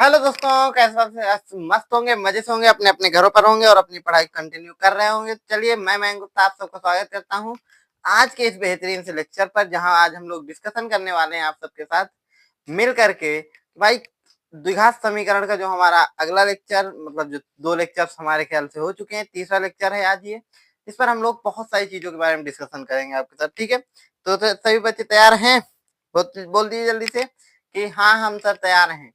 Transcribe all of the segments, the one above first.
Hello दोस्तों, कैसे मस्त होंगे, मजे से होंगे, अपने अपने घरों पर होंगे और अपनी पढ़ाई कंटिन्यू कर रहे होंगे। चलिए, मैं गुप्ता आप सबका स्वागत करता हूँ आज के इस बेहतरीन से लेक्चर पर, जहां आज हम लोग डिस्कशन करने वाले हैं आप सबके साथ मिल करके। भाई, द्विघात समीकरण का जो हमारा अगला लेक्चर, मतलब जो दो लेक्चर्स हमारे ख्याल से हो चुके हैं, तीसरा लेक्चर है आज ये। इस पर हम लोग बहुत सारी चीजों के बारे में डिस्कशन करेंगे आपके साथ, ठीक है। तो सभी बच्चे तैयार हैं? बोल दीजिए जल्दी से कि हाँ हम सर तैयार हैं।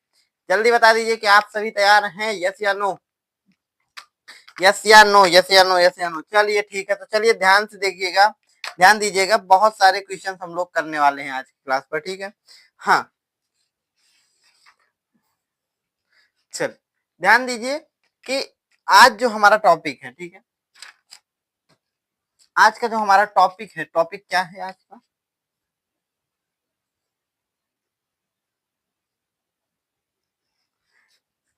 जल्दी बता दीजिए कि आप सभी तैयार हैं, यस या नो। यस या नो, यस या नो, यस या नो। चलिए ठीक है, तो चलिए ध्यान से देखिएगा, ध्यान दीजिएगा। बहुत सारे क्वेश्चन हम लोग करने वाले हैं आज की क्लास पर, ठीक है। हाँ, चल ध्यान दीजिए कि आज जो हमारा टॉपिक है, ठीक है, आज का जो हमारा टॉपिक है, टॉपिक क्या है आज का?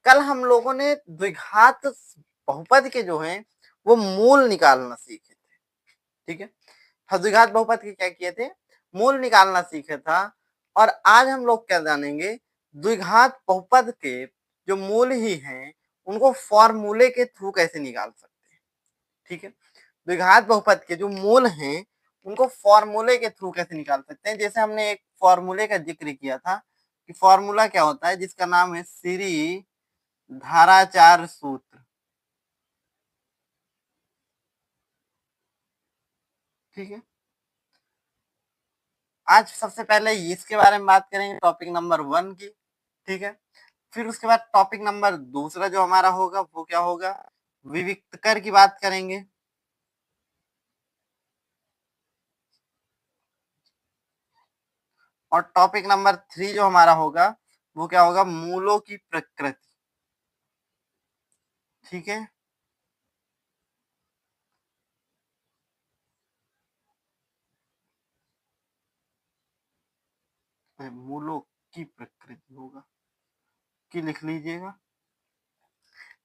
कल हम लोगों ने द्विघात बहुपद के जो हैं वो मूल निकालना सीखे थे, ठीक है। द्विघात बहुपद के क्या किए थे? मूल निकालना सीखे था। और आज हम लोग क्या जानेंगे? द्विघात बहुपद के जो मूल ही हैं उनको फॉर्मूले के थ्रू कैसे निकाल सकते हैं, ठीक है। द्विघात बहुपद के जो मूल हैं उनको फॉर्मूले के थ्रू कैसे निकाल सकते हैं। जैसे हमने एक फॉर्मूले का जिक्र किया था कि फॉर्मूला क्या होता है, जिसका नाम है सीरी धाराचार सूत्र, ठीक है। आज सबसे पहले इसके बारे में बात करेंगे, टॉपिक नंबर 1 की, ठीक है। फिर उसके बाद टॉपिक नंबर दूसरा जो हमारा होगा वो क्या होगा? विविक्त कर की बात करेंगे। और टॉपिक नंबर 3 जो हमारा होगा वो क्या होगा? मूलों की प्रकृति, ठीक है। मूलों की प्रकृति होगा कि लिख लीजिएगा,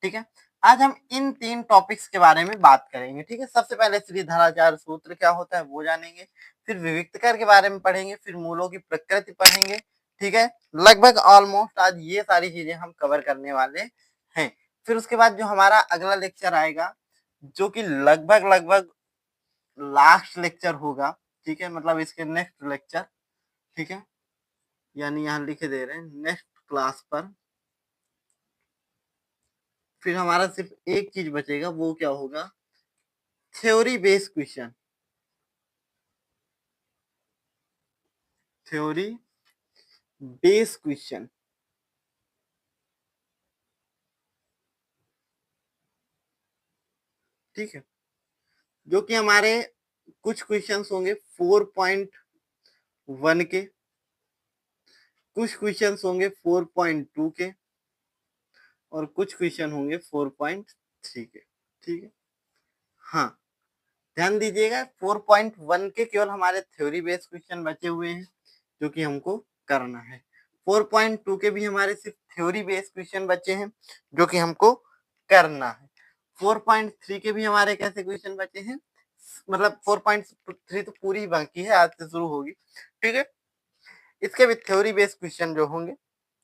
ठीक है। आज हम इन तीन टॉपिक्स के बारे में बात करेंगे, ठीक है। सबसे पहले श्रीधराचार्य सूत्र क्या होता है वो जानेंगे, फिर विविक्तकर के बारे में पढ़ेंगे, फिर मूलों की प्रकृति पढ़ेंगे, ठीक है। लगभग ऑलमोस्ट आज ये सारी चीजें हम कवर करने वाले हैं। फिर उसके बाद जो हमारा अगला लेक्चर आएगा, जो कि लगभग लगभग लास्ट लेक्चर होगा, ठीक है, मतलब इसके नेक्स्ट लेक्चर, ठीक है, यानी यहाँ लिखे दे रहे हैं नेक्स्ट क्लास पर। फिर हमारा सिर्फ एक चीज बचेगा, वो क्या होगा? Theory based question, theory based question, ठीक है। जो कि हमारे कुछ क्वेश्चंस होंगे 4.1 के, कुछ क्वेश्चंस होंगे 4.2 के, और कुछ क्वेश्चन होंगे 4.3 के, ठीक है। हाँ, ध्यान दीजिएगा, 4.1 के केवल हमारे थ्योरी बेस्ड क्वेश्चन बचे हुए हैं जो कि हमको करना है। 4.2 के भी हमारे सिर्फ थ्योरी बेस्ड क्वेश्चन बचे हैं जो कि हमको करना है। 4.3 के भी हमारे कैसे क्वेश्चन बचे हैं, मतलब 4.3 तो पूरी बाकी है, आज से शुरू होगी, ठीक है। इसके भी थ्योरी बेस्ड क्वेश्चन जो होंगे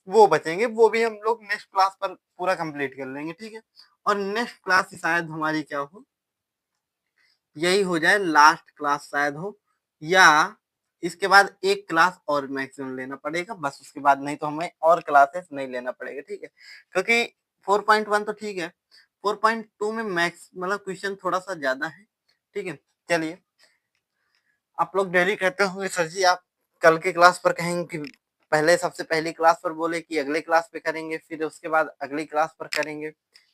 वो बचेंगे, वो भी हम लोग नेक्स्ट क्लास पर पूरा कंप्लीट कर लेंगे, ठीक है। और नेक्स्ट क्लास शायद हमारी क्या हो, यही हो जाए लास्ट क्लास शायद हो, या इसके बाद एक क्लास और मैक्सिमम लेना पड़ेगा बस, उसके बाद नहीं तो हमें और क्लासेस नहीं लेना पड़ेगा, ठीक है। क्योंकि 4.1 तो ठीक है, 4.2 में मैक्स मतलब क्वेश्चन थोड़ा सा ज्यादा है, ठीक है। चलिए, आप लोग डेली कहते होंगे सर जी आप कल की क्लास पर कहेंगे कि पहले सबसे पहली क्लास पर बोले कि अगले क्लास पे करेंगे, फिर उसके बाद अगली क्लास पर करेंगे।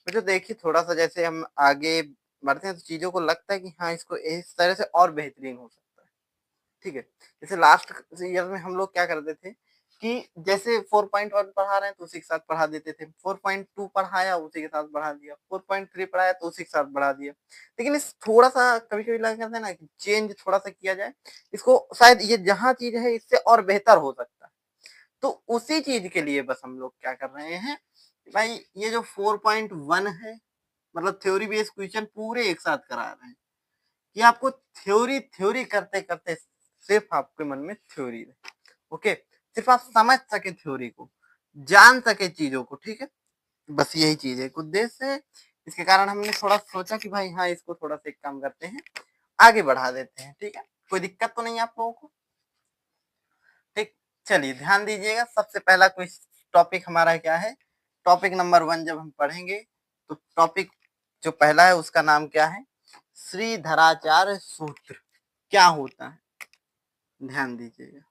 तो देखिए, थोड़ा सा जैसे हम आगे बढ़ते हैं तो चीजों को लगता है कि हाँ इसको इस तरह से और बेहतरीन हो सकता है, ठीक है। जैसे लास्ट ईयर में हम लोग क्या करते थे कि जैसे 4.1 पढ़ा रहे हैं तो उसी के साथ पढ़ा देते थे, 4.2 पढ़ाया उसी के साथ बढ़ा दिया, 4.3 पढ़ाया तो उसी के साथ बढ़ा दिया। लेकिन इस थोड़ा सा कभी कभी लगता है ना कि चेंज थोड़ा सा किया जाए, इसको शायद ये जहां चीज है इससे और बेहतर हो सकता है। तो उसी चीज के लिए बस हम लोग क्या कर रहे हैं भाई, ये जो 4.1 है, मतलब थ्योरी बेस्ड क्वेश्चन पूरे एक साथ करा रहे हैं कि आपको थ्योरी थ्योरी करते करते सिर्फ आपके मन में थ्योरी रहे, ओके, सिर्फ आप समझ सके थ्योरी को, जान सके चीजों को, ठीक है। बस यही चीज है, एक उद्देश्य है। इसके कारण हमने थोड़ा सोचा कि भाई हाँ इसको थोड़ा सा एक काम करते हैं, आगे बढ़ा देते हैं, ठीक है। कोई दिक्कत तो नहीं आप लोगों को? ठीक, चलिए ध्यान दीजिएगा। सबसे पहला कोई टॉपिक हमारा क्या है, टॉपिक नंबर 1 जब हम पढ़ेंगे तो टॉपिक जो पहला है उसका नाम क्या है, श्रीधराचार्य सूत्र क्या होता है, ध्यान दीजिएगा।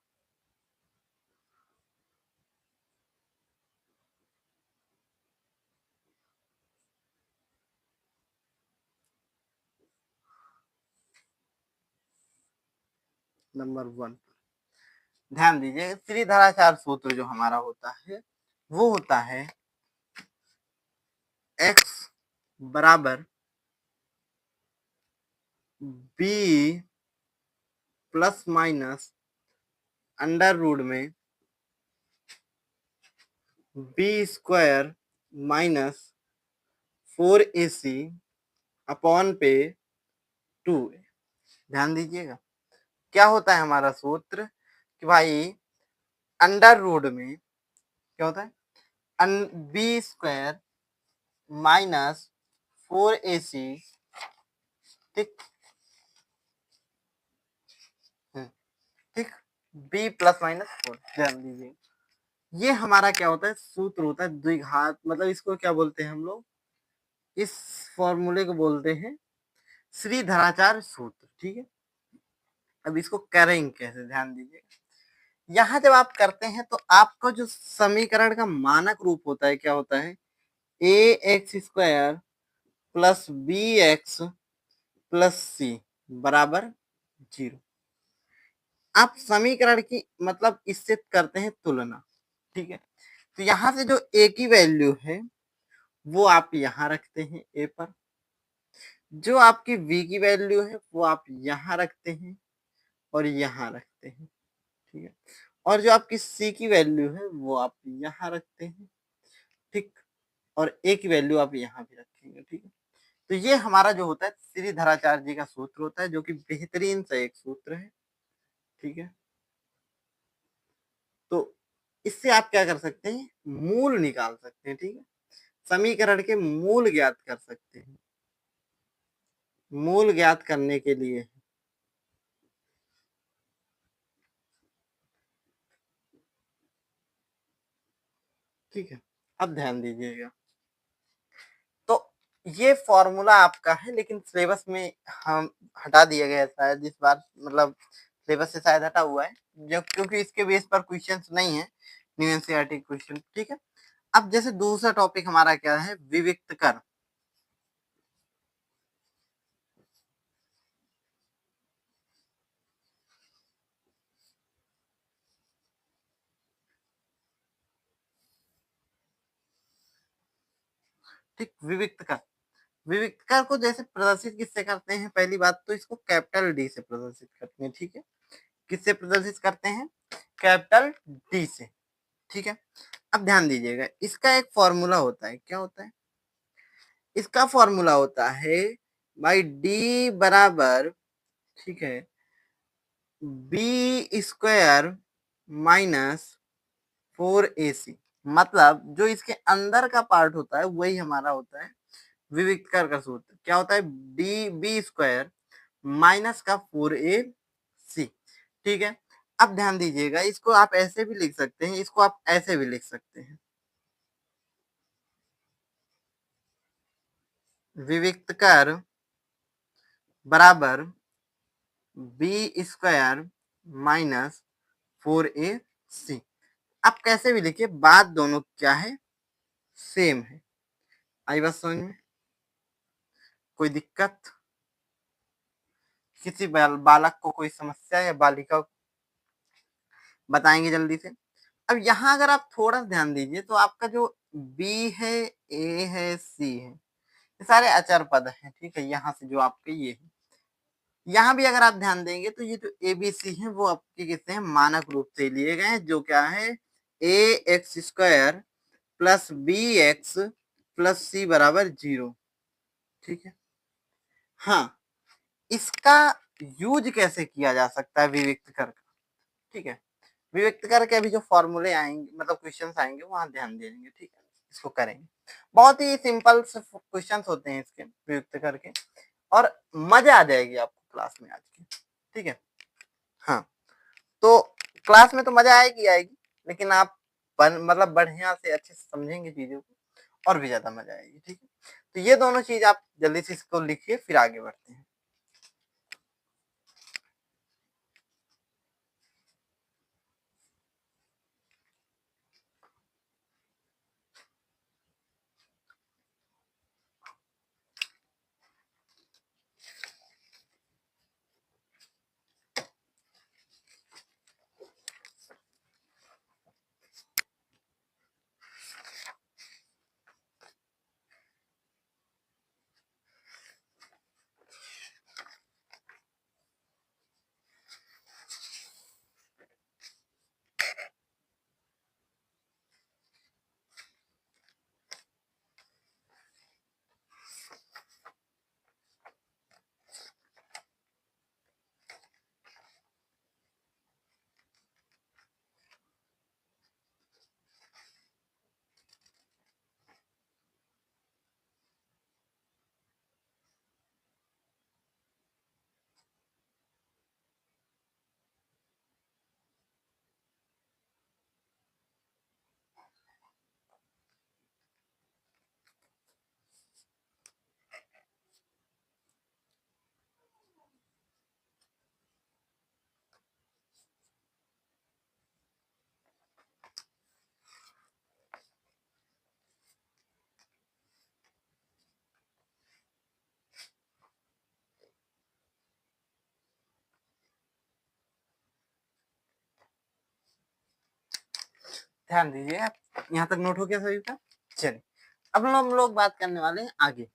नंबर 1 ध्यान दीजिए, श्रीधराचार्य सूत्र जो हमारा होता है वो होता है x बराबर b plus minus under root में B square minus 4ac upon पे 2a। ध्यान दीजिएगा, क्या होता है हमारा सूत्र कि भाई अंडर रूट में क्या होता है, बी स्क्वायर माइनस 4ac, ठीक, ठीक, बी प्लस माइनस 4। ध्यान दीजिए, ये हमारा क्या होता है, सूत्र होता है द्विघात, मतलब इसको क्या बोलते हैं हम लोग, इस फॉर्मूले को बोलते हैं श्रीधराचार्य सूत्र, ठीक है। अब इसको करेंगे कैसे, ध्यान दीजिए। यहाँ जब आप करते हैं तो आपका जो समीकरण का मानक रूप होता है क्या होता है, A X square plus B X plus C बराबर 0। आप समीकरण की मतलब इससे करते हैं तुलना, ठीक है। तो यहाँ से जो ए की वैल्यू है वो आप यहाँ रखते हैं ए पर, जो आपकी v की वैल्यू है वो आप यहाँ रखते हैं और यहाँ रखते हैं, ठीक है। और जो आपकी c की वैल्यू है वो आप यहाँ रखते हैं, ठीक। और a की वैल्यू आप यहाँ भी रखेंगे, ठीक है। तो ये हमारा जो होता है श्रीधराचार्य जी का सूत्र होता है, जो कि बेहतरीन सा एक सूत्र है, ठीक है। तो इससे आप क्या कर सकते हैं, मूल निकाल सकते हैं, ठीक है। समीकरण के मूल ज्ञात कर सकते हैं। मूल ज्ञात करने के लिए, ठीक है। अब ध्यान दीजिएगा, तो ये फॉर्मूला आपका है, लेकिन सिलेबस में हम हटा दिया गया है शायद इस बार, मतलब सिलेबस से शायद हटा हुआ है, जब क्योंकि इसके बेस पर क्वेश्चंस नहीं है, न्यू एनसीईआरटी क्वेश्चन, ठीक है। अब जैसे दूसरा टॉपिक हमारा क्या है, विविक्त कर। ठीक, विविक्त कर। विविक्त कर को जैसे प्रदर्शित किससे करते हैं, पहली बात तो इसको कैपिटल डी से प्रदर्शित करते हैं, ठीक है। किससे प्रदर्शित करते हैं, कैपिटल डी से, ठीक है। अब ध्यान दीजिएगा, इसका एक फॉर्मूला होता है, क्या होता है, इसका फॉर्मूला होता है भाई डी बराबर, ठीक है, बी स्क्वायर माइनस 4ac। मतलब जो इसके अंदर का पार्ट होता है वही हमारा होता है विविक्त कर का सूत्र, क्या होता है, डी बी स्क्वायर माइनस का 4ac, ठीक है। अब ध्यान दीजिएगा, इसको आप ऐसे भी लिख सकते हैं, इसको आप ऐसे भी लिख सकते हैं, विविक्त कर बराबर बी स्क्वायर माइनस 4ac। आप कैसे भी लिखिए, बात दोनों क्या है, सेम है। आई बात समझ में, कोई दिक्कत, किसी बालक को कोई समस्या या बालिका को बताएंगे जल्दी से। अब यहाँ अगर आप थोड़ा ध्यान दीजिए तो आपका जो b है, a है, c है, ये सारे अचर पद हैं, ठीक है। यहाँ से जो आपके ये है, यहाँ भी अगर आप ध्यान देंगे तो ये जो ए बी सी है वो आपके किससे हैं, मानक रूप से लिए गए हैं, जो क्या है, A X square plus B X plus C बराबर 0, ठीक है। हाँ, इसका यूज कैसे किया जा सकता है विविक्त कर का, ठीक है। विभक्त करके अभी जो फॉर्मूले आएंगे मतलब क्वेश्चंस आएंगे वहां ध्यान देंगे, ठीक है, इसको करेंगे। बहुत ही सिंपल क्वेश्चंस होते हैं इसके विभक्त करके, और मजा आ जाएगी आपको क्लास में आज की, ठीक है। हाँ, तो क्लास में तो मजा आएगी आएगी, लेकिन आप मतलब बढ़िया से अच्छे से समझेंगे चीजों को, और भी ज्यादा मजा आएगी, ठीक है। तो ये दोनों चीज आप जल्दी से इसको लिखिए, फिर आगे बढ़ते हैं। ध्यान दीजिए आप, यहाँ तक नोट हो गया सभी का। चलिए अब हम लोग बात करने वाले हैं आगे।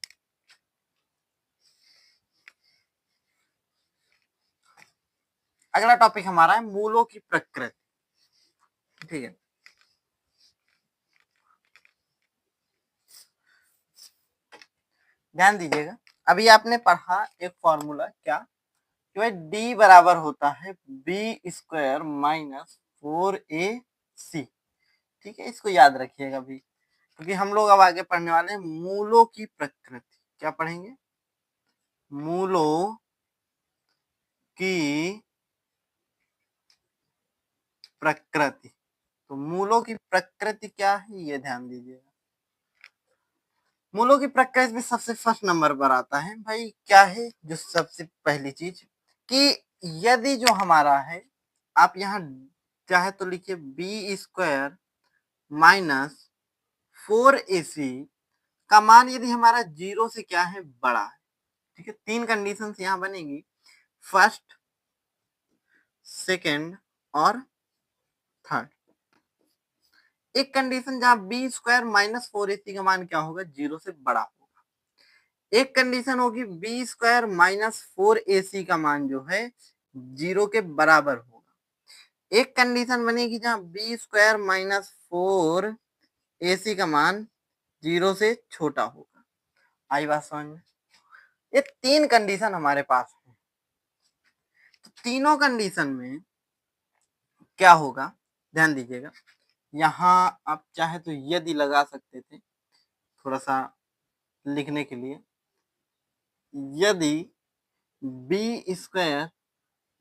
अगला टॉपिक हमारा है मूलों की प्रकृति, ठीक है। ध्यान दीजिएगा, अभी आपने पढ़ा एक फॉर्मूला क्या, कि भाई डी बराबर होता है बी स्क्वायर माइनस 4ac, ठीक है। इसको याद रखिएगा अभी, क्योंकि हम लोग अब आगे पढ़ने वाले हैं मूलों की प्रकृति। क्या पढ़ेंगे? मूलों की प्रकृति। तो मूलों की प्रकृति क्या है ये ध्यान दीजिएगा। मूलों की प्रकृति में सबसे फर्स्ट नंबर पर आता है भाई, क्या है जो सबसे पहली चीज, कि यदि जो हमारा है, आप यहाँ चाहे तो लिखिए बी स्क्वायर माइनस 4ac का मान यदि हमारा 0 से क्या है बड़ा है, ठीक है। तीन कंडीशन यहाँ बनेगी, फर्स्ट, सेकेंड और थर्ड। एक कंडीशन जहां बी स्क्वायर माइनस 4ac का मान क्या होगा, 0 से बड़ा होगा। एक कंडीशन होगी बी स्क्वायर माइनस 4ac का मान जो है 0 के बराबर होगा। एक कंडीशन बनेगी जहां बी स्क्वायर माइनस 4ac का मान 0 से छोटा होगा। आई बात समझ में? ये तीन कंडीशन हमारे पास है। तो तीनों कंडीशन में क्या होगा, ध्यान दीजिएगा। यहाँ आप चाहे तो यदि लगा सकते थे थोड़ा सा लिखने के लिए, यदि बी स्क्वायर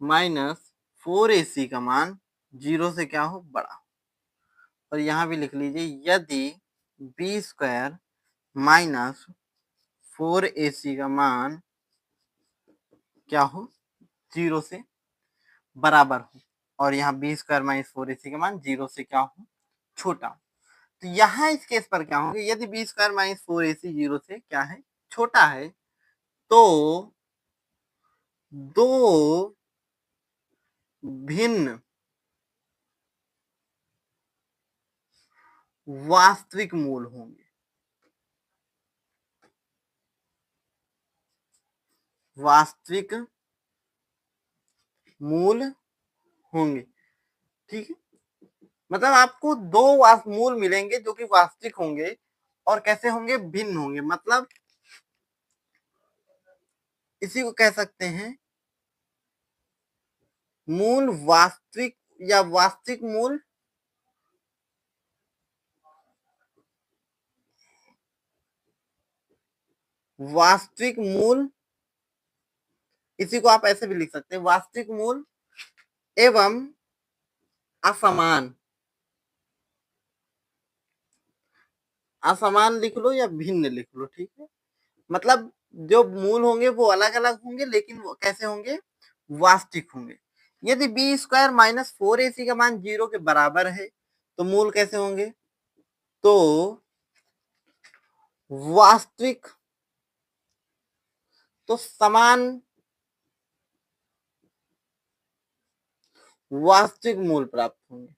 माइनस 4ac का मान 0 से क्या हो बड़ा, और यहाँ भी लिख लीजिए यदि बी स्क्वायर माइनस 4ac का मान क्या हो 0 से बराबर हो, और यहाँ बी स्क्वायर माइनस 4ac का मान 0 से क्या हो छोटा। तो यहाँ इस केस पर क्या होंगे, यदि बी स्क्वायर माइनस 4ac 0 से क्या है छोटा है, तो दो भिन्न वास्तविक मूल होंगे। वास्तविक मूल होंगे, ठीक है। मतलब आपको दो मूल मिलेंगे जो कि वास्तविक होंगे, और कैसे होंगे, भिन्न होंगे। मतलब इसी को कह सकते हैं मूल वास्तविक या वास्तविक मूल, वास्तविक मूल, इसी को आप ऐसे भी लिख सकते हैं, वास्तविक मूल एवं असमान, असमान लिख लो या भिन्न लिख लो, ठीक है। मतलब जो मूल होंगे वो अलग अलग होंगे, लेकिन वो कैसे होंगे, वास्तविक होंगे। यदि बी स्क्वायर माइनस फोर ए सी का मान 0 के बराबर है तो मूल कैसे होंगे, तो वास्तविक, तो समान वास्तविक मूल प्राप्त होंगे।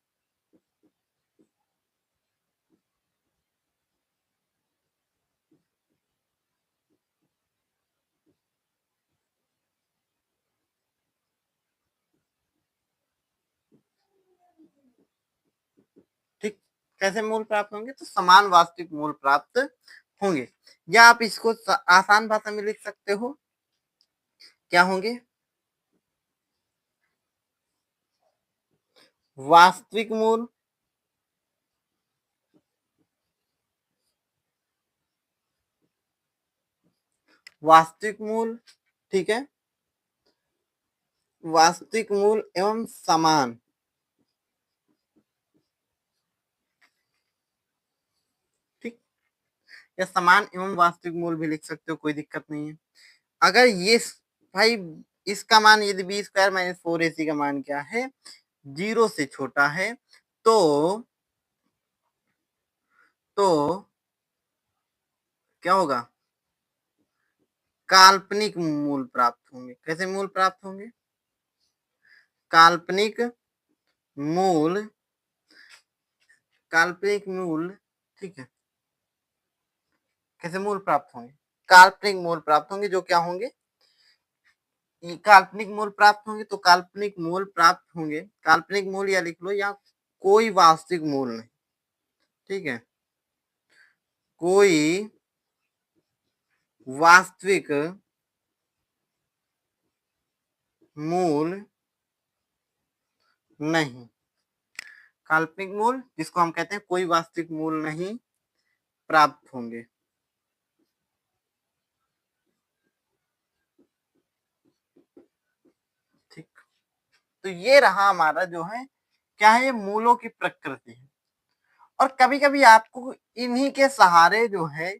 ठीक, कैसे मूल प्राप्त होंगे, तो समान वास्तविक मूल प्राप्त होंगे। या आप इसको आसान भाषा में लिख सकते हो, क्या होंगे, वास्तविक मूल वास्तविक मूल, ठीक है, वास्तविक मूल एवं समान, ठीक, या समान एवं वास्तविक मूल भी लिख सकते हो, कोई दिक्कत नहीं है। अगर ये भाई इसका मान यदि बी स्क्वायर माइनस फोर ए सी का मान क्या है, 0 से छोटा है, तो तो क्या होगा, काल्पनिक मूल प्राप्त होंगे। कैसे मूल प्राप्त होंगे, काल्पनिक मूल, काल्पनिक मूल, ठीक है, कैसे मूल प्राप्त होंगे, काल्पनिक मूल प्राप्त होंगे, जो क्या होंगे, काल्पनिक मूल प्राप्त होंगे, तो काल्पनिक मूल प्राप्त होंगे, काल्पनिक मूल या लिख लो या कोई वास्तविक मूल नहीं, ठीक है, कोई वास्तविक मूल नहीं, काल्पनिक मूल जिसको हम कहते हैं कोई वास्तविक मूल नहीं प्राप्त होंगे। ठीक, तो ये रहा हमारा जो है क्या है, ये मूलों की प्रकृति है। और कभी कभी आपको इन्हीं के सहारे जो है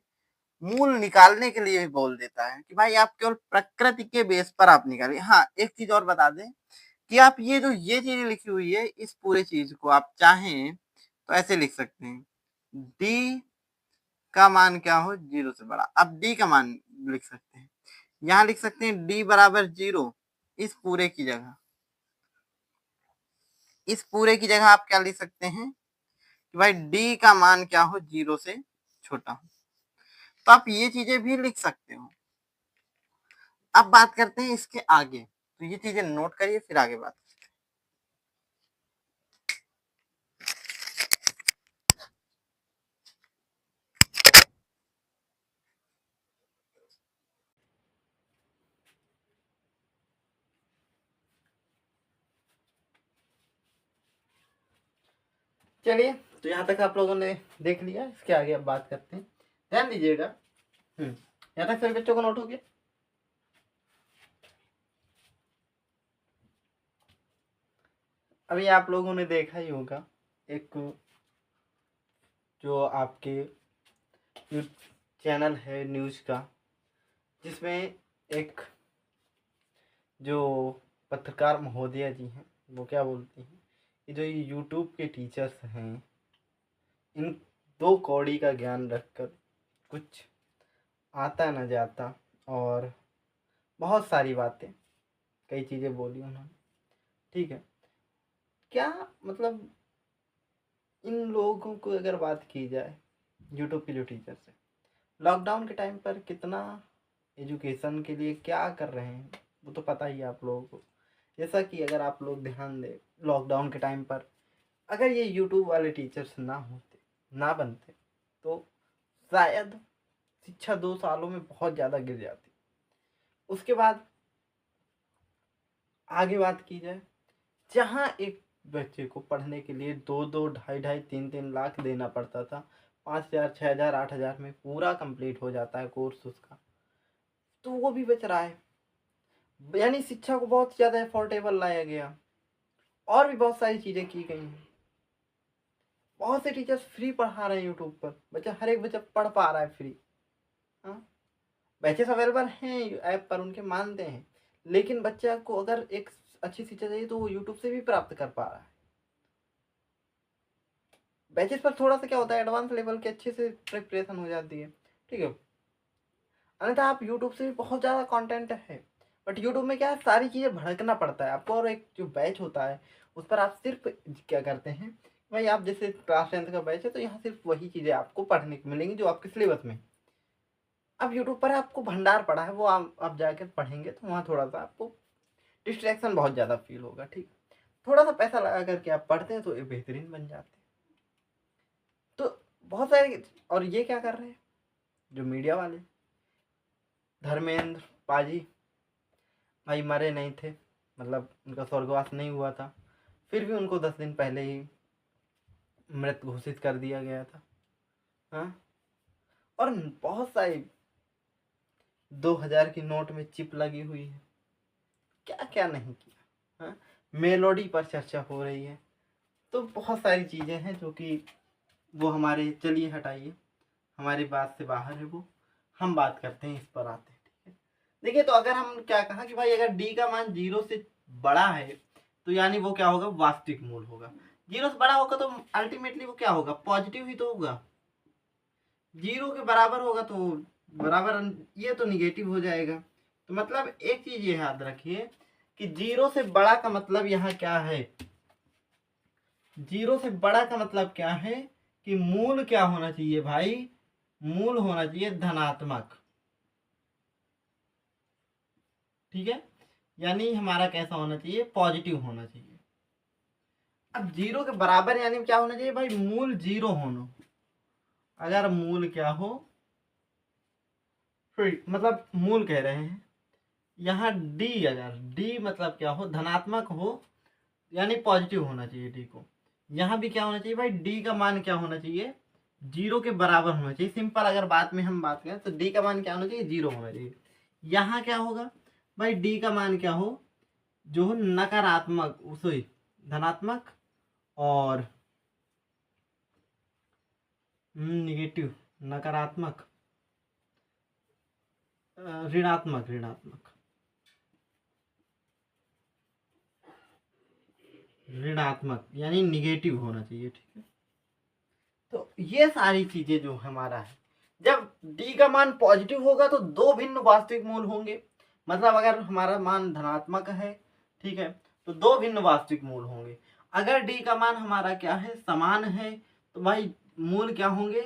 मूल निकालने के लिए भी बोल देता है कि भाई आप केवल प्रकृति के बेस पर आप निकालिए। हाँ, एक चीज और बता दें कि आप ये जो ये चीज लिखी हुई है, इस पूरे चीज को आप चाहें तो ऐसे लिख सकते हैं, डी का मान क्या हो, 0 से बड़ा। अब डी का मान लिख सकते हैं, यहाँ लिख सकते हैं डी बराबर 0, इस पूरे की जगह, इस पूरे की जगह आप क्या लिख सकते हैं कि भाई डी का मान क्या हो, 0 से छोटा हो। तो आप ये चीजें भी लिख सकते हो। अब बात करते हैं इसके आगे, तो ये चीजें नोट करिए, फिर आगे बात। चलिए, तो यहाँ तक आप लोगों ने देख लिया, इसके आगे अब बात करते हैं, ध्यान दीजिएगा। यहाँ तक सभी बच्चों को नोट हो गया। अभी आप लोगों ने देखा ही होगा एक जो आपके चैनल है न्यूज का, जिसमें एक जो पत्रकार महोदया जी हैं वो क्या बोलती हैं कि जो ये यूट्यूब के टीचर्स हैं, इन दो कौड़ी का ज्ञान रखकर कुछ आता न जाता, और बहुत सारी बातें, कई चीज़ें बोली उन्होंने, ठीक है। क्या मतलब इन लोगों को अगर बात की जाए, यूट्यूब के जो टीचर्स हैं, लॉकडाउन के टाइम पर कितना एजुकेशन के लिए क्या कर रहे हैं वो तो पता ही है आप लोगों को। जैसा कि अगर आप लोग ध्यान दें, लॉकडाउन के टाइम पर अगर ये यूट्यूब वाले टीचर्स ना होते, ना बनते, तो शायद शिक्षा 2 सालों में बहुत ज़्यादा गिर जाती। उसके बाद आगे बात की जाए, जहाँ एक बच्चे को पढ़ने के लिए 2-2, ढाई-ढाई, 3-3 लाख देना पड़ता था। 5,000, 6,000, 8,000 में पूरा कंप्लीट हो जाता है कोर्स उसका, तो वो भी बच रहा है। यानी शिक्षा को बहुत ज़्यादा अफोर्डेबल लाया गया, और भी बहुत सारी चीज़ें की गई हैं। बहुत से टीचर्स फ्री पढ़ा रहे हैं यूट्यूब पर, बच्चा हर एक बच्चा पढ़ पा रहा है फ्री। हाँ, बैचेस अवेलेबल हैं ऐप पर, उनके मानते हैं, लेकिन बच्चा को अगर एक अच्छी शिक्षा चाहिए तो वो यूट्यूब से भी प्राप्त कर पा रहा है। बैचेस पर थोड़ा सा क्या होता है, एडवांस लेवल के अच्छे से प्रिपरेशन हो जाती है, ठीक है। अन्यथा आप यूट्यूब से भी बहुत ज़्यादा कंटेंट है, बट यूट्यूब में क्या है, सारी चीज़ें भड़कना पड़ता है आपको, और एक जो बैच होता है उस पर आप सिर्फ क्या करते हैं भाई, आप जैसे क्लास 10th का बैच है तो यहाँ सिर्फ वही चीज़ें आपको पढ़ने को मिलेंगी जो आपके सिलेबस में। अब यूट्यूब पर आपको भंडार पड़ा है, वो आप जाकर पढ़ेंगे तो वहाँ थोड़ा सा आपको डिस्ट्रैक्शन बहुत ज़्यादा फील होगा, ठीक। थोड़ा सा पैसा लगा करके आप पढ़ते हैं तो ये बेहतरीन बन जाते हैं। तो बहुत सारे, और ये क्या कर रहे हैं जो मीडिया वाले, धर्मेंद्र पाजी भाई मरे नहीं थे, मतलब उनका स्वर्गवास नहीं हुआ था, फिर भी उनको 10 दिन पहले ही मृत घोषित कर दिया गया था। हाँ, और बहुत सारी 2000 की नोट में चिप लगी हुई है, क्या क्या नहीं किया। हाँ, मेलोडी पर चर्चा हो रही है, तो बहुत सारी चीज़ें हैं जो कि वो हमारे, चलिए हटाइए, हमारी बात से बाहर है वो, हम बात करते हैं, इस पर आते हैं, ठीक है। देखिए, तो अगर हम क्या कहा कि भाई अगर डी का मान 0 से बड़ा है तो यानी वो क्या होगा, वास्तविक मूल होगा। 0 से बड़ा होगा तो अल्टीमेटली वो क्या होगा, पॉजिटिव ही तो होगा। 0 के बराबर होगा तो बराबर, ये तो निगेटिव हो जाएगा। तो मतलब एक चीज ये याद रखिए कि 0 से बड़ा का मतलब यहाँ क्या है, 0 से बड़ा का मतलब क्या है कि मूल क्या होना चाहिए भाई, मूल होना चाहिए धनात्मक, ठीक है। यानी हमारा कैसा होना चाहिए, पॉजिटिव होना चाहिए। अब 0 के बराबर यानी क्या होना चाहिए भाई, मूल 0 होना। अगर मूल क्या हो, फिर मतलब मूल कह रहे हैं यहाँ डी, अगर डी मतलब क्या हो, धनात्मक हो, यानी पॉजिटिव होना चाहिए डी को। यहाँ भी क्या होना चाहिए भाई, डी का मान क्या होना चाहिए, 0 के बराबर होना चाहिए। सिंपल अगर बात में हम बात करें तो डी का मान क्या होना चाहिए, 0 होना चाहिए। यहाँ क्या होगा भाई, डी का मान क्या हो, जो हो नकारात्मक, सॉरी धनात्मक और निगेटिव, नकारात्मक, ऋणात्मक, ऋणात्मक, ऋणात्मक यानी निगेटिव होना चाहिए, ठीक है। तो ये सारी चीजें जो हमारा है, जब डी का मान पॉजिटिव होगा तो दो भिन्न वास्तविक मूल होंगे। मतलब अगर हमारा मान धनात्मक है, ठीक है, तो दो भिन्न वास्तविक मूल होंगे। अगर डी का मान हमारा क्या है, समान है, तो भाई मूल क्या होंगे,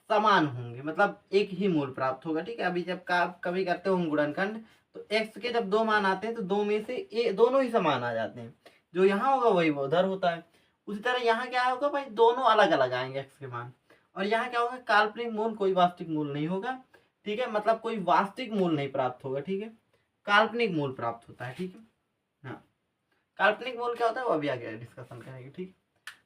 समान होंगे, मतलब एक ही मूल प्राप्त होगा, ठीक है। अभी जब कभी करते हो गुणनखंड तो x के जब दो मान आते हैं तो दो में से दोनों ही समान आ जाते हैं, जो यहाँ होगा वही वो उधर होता है। उसी तरह यहाँ क्या होगा भाई, दोनों अलग अलग आएंगे x के मान। और यहाँ क्या होगा, काल्पनिक मूल, कोई वास्तविक मूल नहीं होगा, ठीक है, मतलब कोई वास्तविक मूल नहीं प्राप्त होगा, ठीक है, काल्पनिक मूल प्राप्त होता है, ठीक है। हाँ, काल्पनिक मूल क्या होता है वो अभी आगे डिस्कशन करेंगे, ठीक।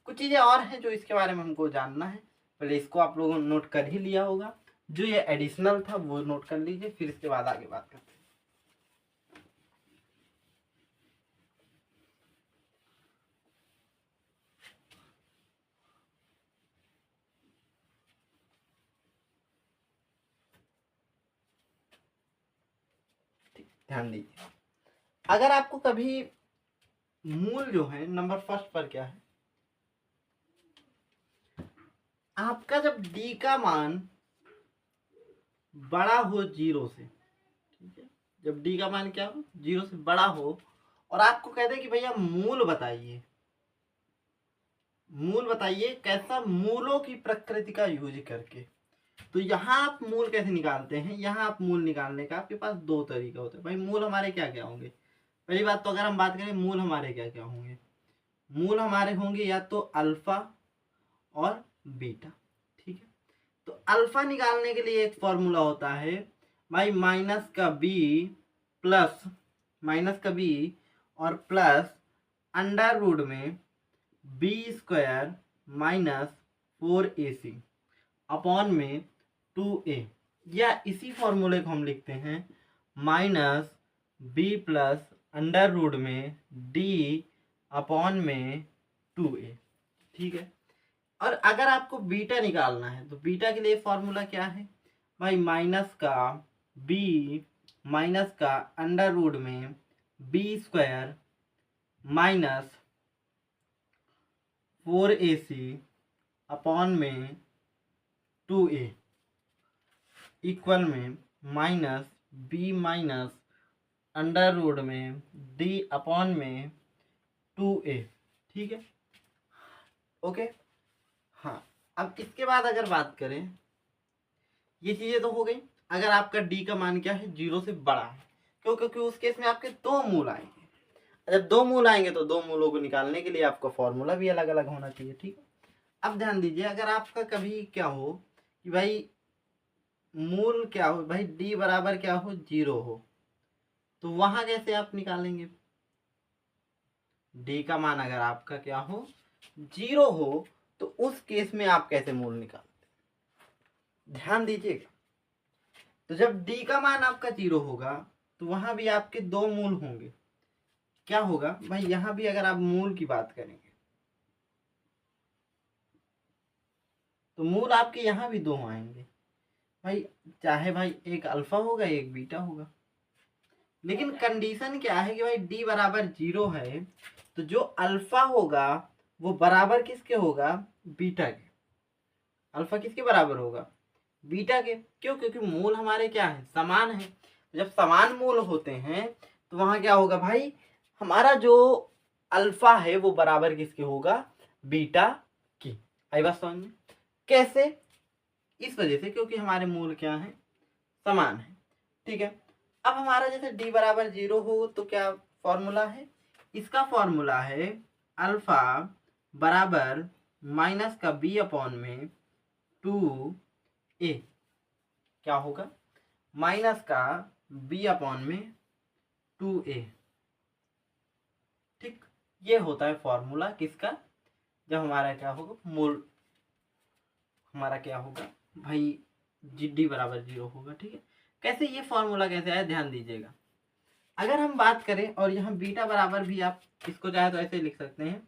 कुछ चीजें और हैं जो इसके बारे में हमको जानना है, पहले इसको आप लोगों ने नोट कर ही लिया होगा, जो ये एडिशनल था वो नोट कर लीजिए, फिर इसके बाद आगे बात करते हैं। ध्यान दीजिए, अगर आपको कभी मूल जो है नंबर फर्स्ट पर क्या है, आपका जब डी का मान बड़ा हो 0 से, ठीक है, जब डी का मान क्या हो, 0 से बड़ा हो, और आपको कहते हैं कि भैया मूल बताइए, मूल बताइए कैसा, मूलों की प्रकृति का यूज करके। तो यहाँ आप मूल कैसे निकालते हैं, यहाँ आप मूल निकालने का आपके पास दो तरीका होता है भाई। मूल हमारे क्या क्या होंगे, पहली बात तो अगर हम बात करें मूल हमारे क्या क्या होंगे, मूल हमारे होंगे या तो अल्फा और बीटा, ठीक है। तो अल्फा निकालने के लिए एक फॉर्मूला होता है भाई, माइनस का बी प्लस, माइनस का बी और प्लस अंडर रूट में b² माइनस 4ac अपॉन में 2a, या इसी फॉर्मूले को हम लिखते हैं minus b plus under root में d अपॉन में 2a। ठीक है, और अगर आपको बीटा निकालना है तो बीटा के लिए फॉर्मूला क्या है भाई, माइनस का b माइनस का अंडर रूट में b² माइनस 4ac अपॉन में 2a इक्वल में minus b minus under root में d अपॉन में 2a। ठीक है, ओके। हाँ, अब इसके बाद अगर बात करें, ये चीज़ें तो हो गई। अगर आपका d का मान क्या है, 0 से बड़ा है, क्यों? क्योंकि उस केस में आपके दो मूल आएंगे। जब दो मूल आएंगे तो दो मूलों को निकालने के लिए आपका फॉर्मूला भी अलग अलग होना चाहिए। ठीक है, अब ध्यान दीजिए, अगर आपका कभी क्या हो कि भाई मूल क्या हो भाई, d बराबर क्या हो, 0 हो, तो वहां कैसे आप निकालेंगे? d का मान अगर आपका क्या हो, 0 हो, तो उस केस में आप कैसे मूल निकालते? ध्यान दीजिएगा, तो जब d का मान आपका 0 होगा तो वहां भी आपके दो मूल होंगे। क्या होगा भाई, यहां भी अगर आप मूल की बात करेंगे तो मूल आपके यहां भी दो आएंगे भाई, चाहे भाई एक अल्फा होगा एक बीटा होगा। लेकिन कंडीशन क्या है कि भाई d बराबर 0 है, तो जो अल्फा होगा वो बराबर किसके होगा, बीटा के। अल्फा किसके बराबर होगा, बीटा के। क्यों? क्योंकि मूल हमारे क्या है, समान है। जब समान मूल होते हैं तो वहां क्या होगा भाई, हमारा जो अल्फा है वो बराबर किसके होगा, बीटा की। आई बात समझ में? कैसे? इस वजह से क्योंकि हमारे मूल क्या है, समान है। ठीक है, अब हमारा जैसे d बराबर 0 हो तो क्या फॉर्मूला है, इसका फॉर्मूला है अल्फा बराबर माइनस का b अपॉन में 2a। क्या होगा, माइनस का b अपॉन में 2a। ठीक, ये होता है फॉर्मूला किसका, जब हमारा क्या होगा, मूल हमारा क्या होगा भाई, d बराबर 0 होगा। ठीक है, कैसे ये फॉर्मूला कैसे आया, ध्यान दीजिएगा। अगर हम बात करें, और यहाँ बीटा बराबर भी आप इसको चाहे तो ऐसे लिख सकते हैं,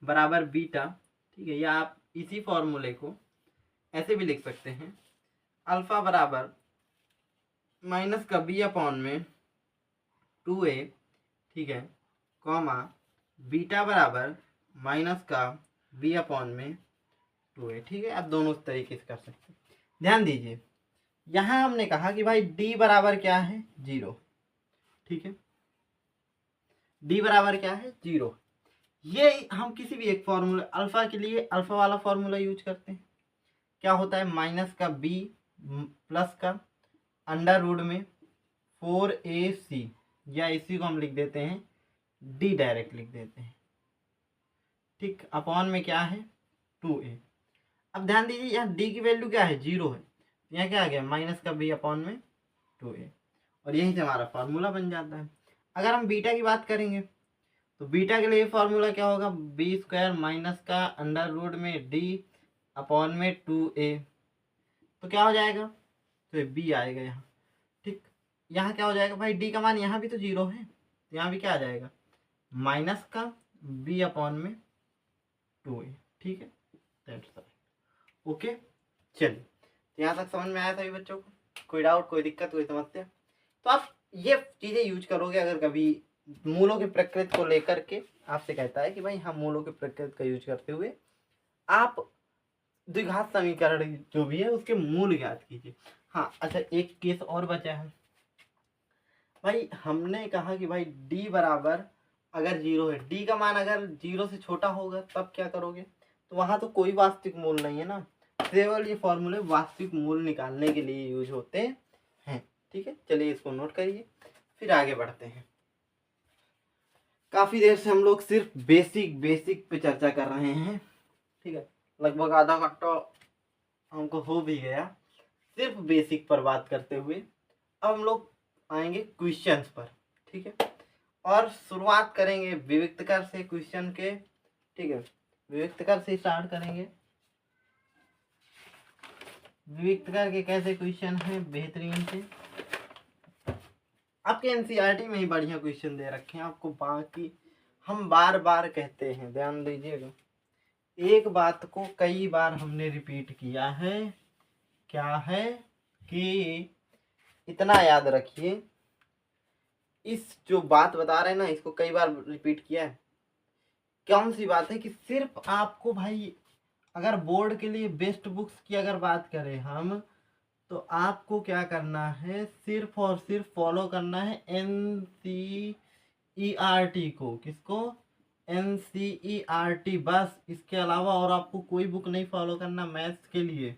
बराबर बीटा। ठीक है, या आप इसी फॉर्मूले को ऐसे भी लिख सकते हैं, अल्फा बराबर माइनस का b अपॉन में 2a। ठीक है, कॉमा बीटा बराबर माइनस का b अपॉन में 2a। ठीक है, आप दोनों तरीके से कर सकते हैं। ध्यान दीजिए, यहाँ हमने कहा कि भाई d बराबर क्या है, 0। ठीक है, d बराबर क्या है, 0। ये हम किसी भी एक फॉर्मूला अल्फा के लिए अल्फा वाला फॉर्मूला यूज करते हैं। क्या होता है, माइनस का b प्लस का अंडर रूट में 4ac, या इसी को हम लिख देते हैं d, डायरेक्ट लिख देते हैं। ठीक, अपॉन में क्या है, 2a। अब ध्यान दीजिए, यहाँ d की वैल्यू क्या है, 0 है, यहाँ क्या आ गया, माइनस का b अपॉन में 2a, और यहीं से हमारा फॉर्मूला बन जाता है। अगर हम बीटा की बात करेंगे तो बीटा के लिए फॉर्मूला क्या होगा, b² माइनस का अंडर रूट में d अपॉन में 2a। तो क्या हो जाएगा, तो b आएगा यहाँ। ठीक, यहाँ क्या हो जाएगा भाई, d का मान यहाँ भी तो 0 है, तो यहाँ भी क्या आ जाएगा, माइनस का b अपॉन में 2a। ठीक है, दैट्स ऑल। ओके, चलिए, यहाँ तक समझ में आया सभी बच्चों को? कोई डाउट, कोई दिक्कत, कोई समस्या? तो आप ये चीज़ें यूज करोगे अगर कभी मूलों की प्रकृति को लेकर के आपसे कहता है कि भाई हम मूलों की प्रकृति का यूज करते हुए आप द्विघात समीकरण जो भी है उसके मूल ज्ञात कीजिए। हाँ, अच्छा, एक केस और बचा है भाई। हमने कहा कि भाई d बराबर अगर 0 है, d का मान अगर 0 से छोटा होगा तब क्या करोगे, तो वहां तो कोई वास्तविक मूल नहीं है ना, केवल ये फॉर्मूले वास्तविक मूल निकालने के लिए यूज होते हैं। ठीक है, चलिए इसको नोट करिए, फिर आगे बढ़ते हैं। काफी देर से हम लोग सिर्फ बेसिक पे चर्चा कर रहे हैं। ठीक है, लगभग आधा घंटा हमको हो भी गया सिर्फ बेसिक पर बात करते हुए। अब हम लोग आएंगे क्वेश्चंस पर। ठीक है, और शुरुआत करेंगे विविक्तकर से क्वेश्चन के। ठीक है, विविक्त कर से स्टार्ट करेंगे। विविक्त कर के कैसे क्वेश्चन है बेहतरीन से, आपके एनसीईआरटी में ही बढ़िया क्वेश्चन दे रखे हैं आपको। बाकी हम बार बार कहते हैं, ध्यान दीजिएगा, एक बात को कई बार हमने रिपीट किया है, क्या है कि इतना याद रखिए, इस जो बात बता रहे हैं ना इसको कई बार रिपीट किया है। कौन सी बात है कि सिर्फ आपको भाई, अगर बोर्ड के लिए बेस्ट बुक्स की अगर बात करें हम, तो आपको क्या करना है, सिर्फ और सिर्फ फॉलो करना है एनसीईआरटी को। किसको? एनसीईआरटी, बस। इसके अलावा और आपको कोई बुक नहीं फॉलो करना। मैथ्स के लिए,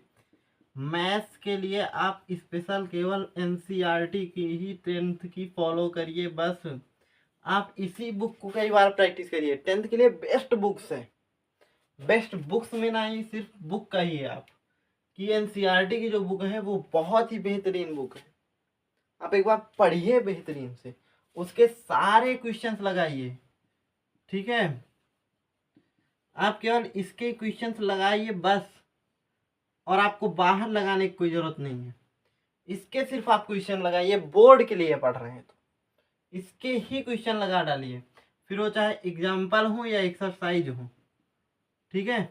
मैथ्स के लिए आप स्पेशल केवल एनसीईआरटी की ही 10th की फॉलो करिए, बस। आप इसी बुक को कई बार प्रैक्टिस करिए। 10th के लिए बेस्ट बुक्स है, बेस्ट बुक्स में ना ही सिर्फ बुक का ही है आप कि एनसीईआरटी की जो बुक है वो बहुत ही बेहतरीन बुक है। आप एक बार पढ़िए बेहतरीन से, उसके सारे क्वेश्चंस लगाइए, ठीक है। आप केवल इसके क्वेश्चंस लगाइए बस, और आपको बाहर लगाने की कोई जरूरत नहीं है। इसके सिर्फ आप क्वेश्चन लगाइए, बोर्ड के लिए पढ़ रहे हैं तो इसके ही क्वेश्चन लगा डालिए, फिर वो चाहे एग्जाम्पल हो या एक्सरसाइज हो, ठीक है।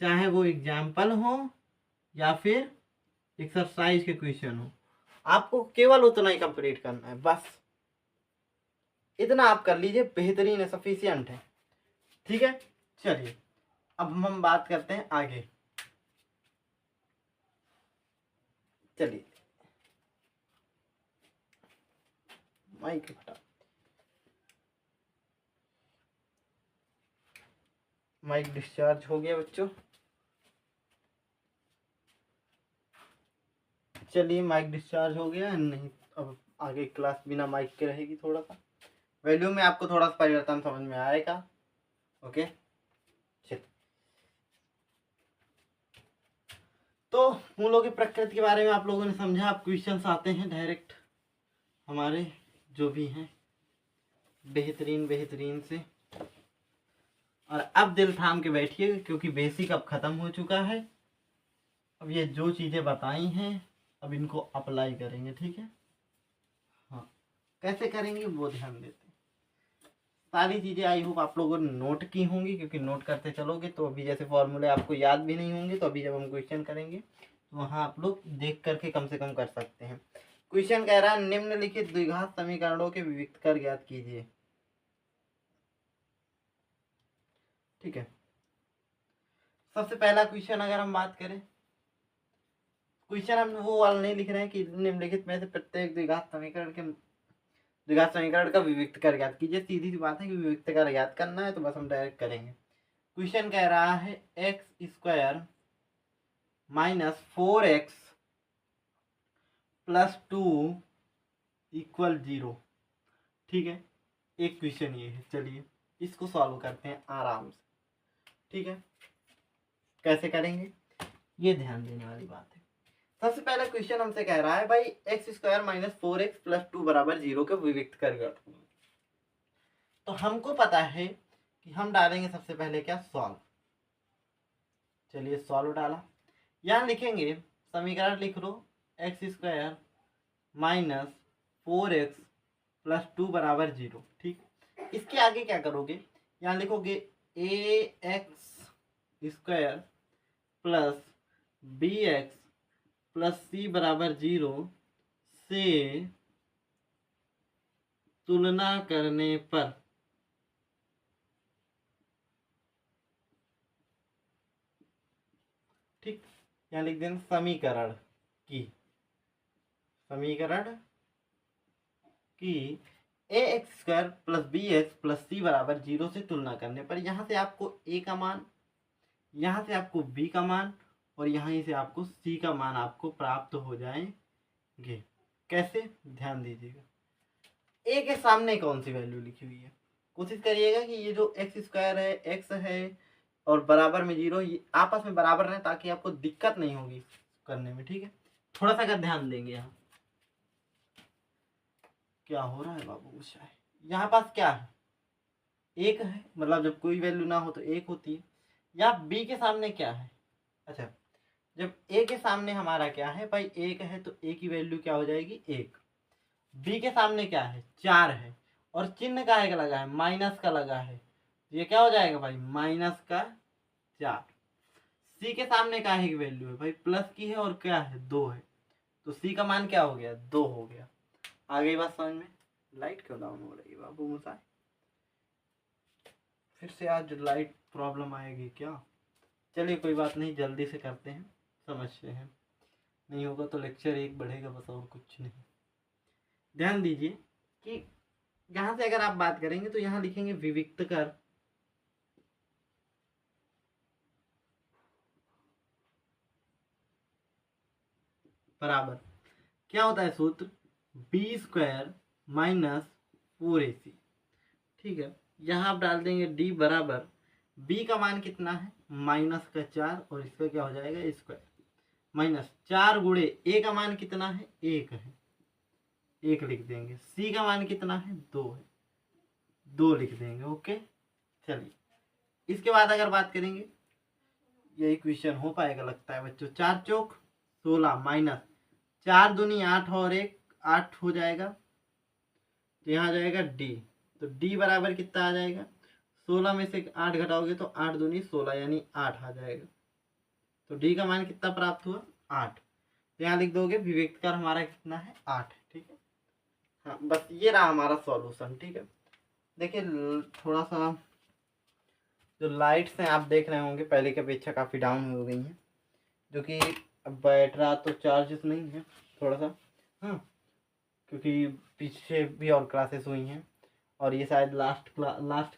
चाहे वो एग्जाम्पल हो या फिर एक्सरसाइज के क्वेश्चन हो, आपको केवल उतना ही कंप्लीट करना है, बस। इतना आप कर लीजिए, बेहतरीन है, सफिशियंट है, ठीक है। चलिए अब हम बात करते हैं आगे। चलिए माइक हटा, माइक डिस्चार्ज हो गया बच्चों। चलिए माइक डिस्चार्ज हो गया, नहीं अब आगे क्लास बिना माइक के रहेगी। थोड़ा सा वैल्यू में आपको थोड़ा सा परिवर्तन समझ में आएगा, ओके। चलिए, तो मूलों की प्रकृति के बारे में आप लोगों ने समझा। अब क्वेश्चंस आते हैं डायरेक्ट हमारे जो भी हैं बेहतरीन बेहतरीन से। और अब दिल थाम के बैठिए क्योंकि बेसिक अब खत्म हो चुका है। अब ये जो चीज़ें बताई हैं अब इनको अप्लाई करेंगे, ठीक है। हाँ, कैसे करेंगे वो ध्यान देते हैं। सारी चीज़ें आई होप आप लोगों ने नोट की होंगी, क्योंकि नोट करते चलोगे तो अभी जैसे फॉर्मूले आपको याद भी नहीं होंगे, तो अभी जब हम क्वेश्चन करेंगे तो वहाँ आप लोग देख करके कम से कम कर सकते हैं। क्वेश्चन कह रहा है निम्नलिखित द्विघात समीकरणों के विविक्त कर ज्ञात कीजिए, ठीक है। सबसे पहला क्वेश्चन अगर हम बात करें, क्वेश्चन हम वो वाला नहीं लिख रहे हैं कि निम्नलिखित में से प्रत्येक द्विघात समीकरण का विविक्त कर ज्ञात कीजिए। सीधी सी बात है कि विविक्त कर ज्ञात करना है तो बस हम डायरेक्ट करेंगे। क्वेश्चन कह रहा है x² minus 4x plus 2 equal 0, ठीक है। एक क्वेश्चन ये है, चलिए इसको सॉल्व करते हैं आराम से, ठीक है। कैसे करेंगे ये ध्यान देने वाली बात है। सबसे पहला क्वेश्चन हमसे कह रहा है भाई x² माइनस 4x प्लस 2 बराबर 0 के विविक्त कर ज्ञात। तो हमको पता है कि हम डालेंगे सबसे पहले क्या, सॉल्व। चलिए सॉल्व डाला, यहाँ लिखेंगे समीकरण लिख लो x² माइनस 4x प्लस 2 बराबर 0, ठीक। इसके आगे क्या करोगे, यहाँ लिखोगे ax² plus bx plus c बराबर 0 से तुलना करने पर, ठीक। यहाँ लिख देना समीकरण की ax² plus bx plus c बराबर 0 से तुलना करने पर, यहाँ से आपको a का मान, यहाँ से आपको b का मान और यहाँ से आपको c का मान आपको प्राप्त हो जाएंगे। कैसे, ध्यान दीजिएगा। a के सामने कौन सी वैल्यू लिखी हुई है, कोशिश करिएगा कि ये जो x² है, x है और बराबर में 0, ये आपस में बराबर रहे ताकि आपको दिक्कत नहीं होगी करने में, ठीक है। थोड़ा सा अगर ध्यान देंगे, यहाँ क्या हो रहा है बाबू, यहाँ पास क्या है, एक है, मतलब जब कोई वैल्यू ना हो तो एक होती है। या बी के सामने क्या है, अच्छा जब ए के सामने हमारा क्या है भाई, एक है तो ए की वैल्यू क्या हो जाएगी, एक। बी के सामने क्या है, 4 है, और चिन्ह काहे का लगा है, माइनस का लगा है, तो ये क्या हो जाएगा भाई, माइनस का 4। सी के सामने काहे की वैल्यू है भाई, प्लस की है, और क्या है, 2 है, तो सी का मान क्या हो गया, 2 हो गया। आ गई बात समझ में। लाइट क्यों डाउन हो रही है बाबू मुसाए, फिर से आज लाइट प्रॉब्लम आएगी क्या। चलिए कोई बात नहीं, जल्दी से करते हैं, समझते हैं, नहीं होगा तो लेक्चर एक बढ़ेगा बस, और कुछ नहीं। ध्यान दीजिए कि यहाँ से अगर आप बात करेंगे तो यहाँ लिखेंगे विविक्त कर, बराबर क्या होता है सूत्र, बी स्क्वायर माइनस 4ac। ठीक है, यहाँ आप डाल देंगे डी बराबर, बी का मान कितना है, माइनस का 4, और इसका क्या हो जाएगा स्क्वायर, माइनस 4 गुणे ए का मान कितना है, 1 है, 1 लिख देंगे। सी का मान कितना है, 2 है, 2 लिख देंगे। ओके, चलिए इसके बाद अगर बात करेंगे, यही क्वेश्चन हो पाएगा लगता है बच्चों, 4 चौक 16 माइनस 4 दूनी 8 और 1 8 हो जाएगा, तो यहाँ आ जाएगा डी, तो डी बराबर कितना आ जाएगा, 16 में से 8 घटाओगे तो 8 दूनी 16 यानी 8 आ जाएगा, तो डी का मान कितना प्राप्त हुआ, 8। तो यहाँ लिख दोगे विविक्त कर हमारा कितना है, 8 है। ठीक है, हाँ बस ये रहा हमारा सॉल्यूशन। ठीक है, देखिए थोड़ा सा जो लाइट्स हैं आप देख रहे होंगे पहले की अपेक्षा काफ़ी डाउन हो गई हैं, जो कि अब बैटरा तो चार्जेस नहीं है थोड़ा सा, हाँ क्योंकि पीछे भी और क्लासेस हुई हैं, और ये शायद लास्ट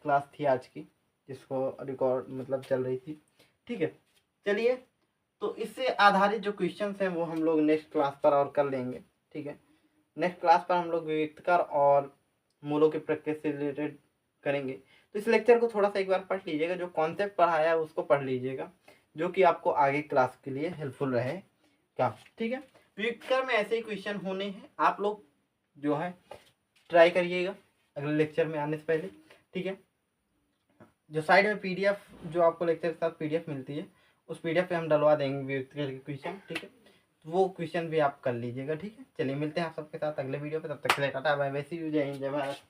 क्लास थी आज की जिसको रिकॉर्ड मतलब चल रही थी। ठीक है, चलिए तो इससे आधारित जो क्वेश्चंस हैं वो हम लोग नेक्स्ट क्लास पर और कर लेंगे। ठीक है, नेक्स्ट क्लास पर हम लोग विविक्तकर और मूलों के प्रकृति से रिलेटेड करेंगे। तो इस लेक्चर को थोड़ा सा एक बार पढ़ लीजिएगा, जो कॉन्सेप्ट पढ़ाया है उसको पढ़ लीजिएगा, जो कि आपको आगे क्लास के लिए हेल्पफुल रहेगा। ठीक है, विविक्तकर में ऐसे ही क्वेश्चन होने हैं, आप लोग जो है ट्राई करिएगा अगले लेक्चर में आने से पहले। ठीक है, जो साइड में पीडीएफ जो आपको लेक्चर के साथ पीडीएफ मिलती है, उस पीडीएफ पे हम डलवा देंगे विविक्तकर के क्वेश्चन। ठीक है, तो वो क्वेश्चन भी आप कर लीजिएगा। ठीक है, चलिए मिलते हैं आप सबके साथ अगले वीडियो पे, तब तक के लिए ta-ta bye bye, see you, जय हिंद जय भारत।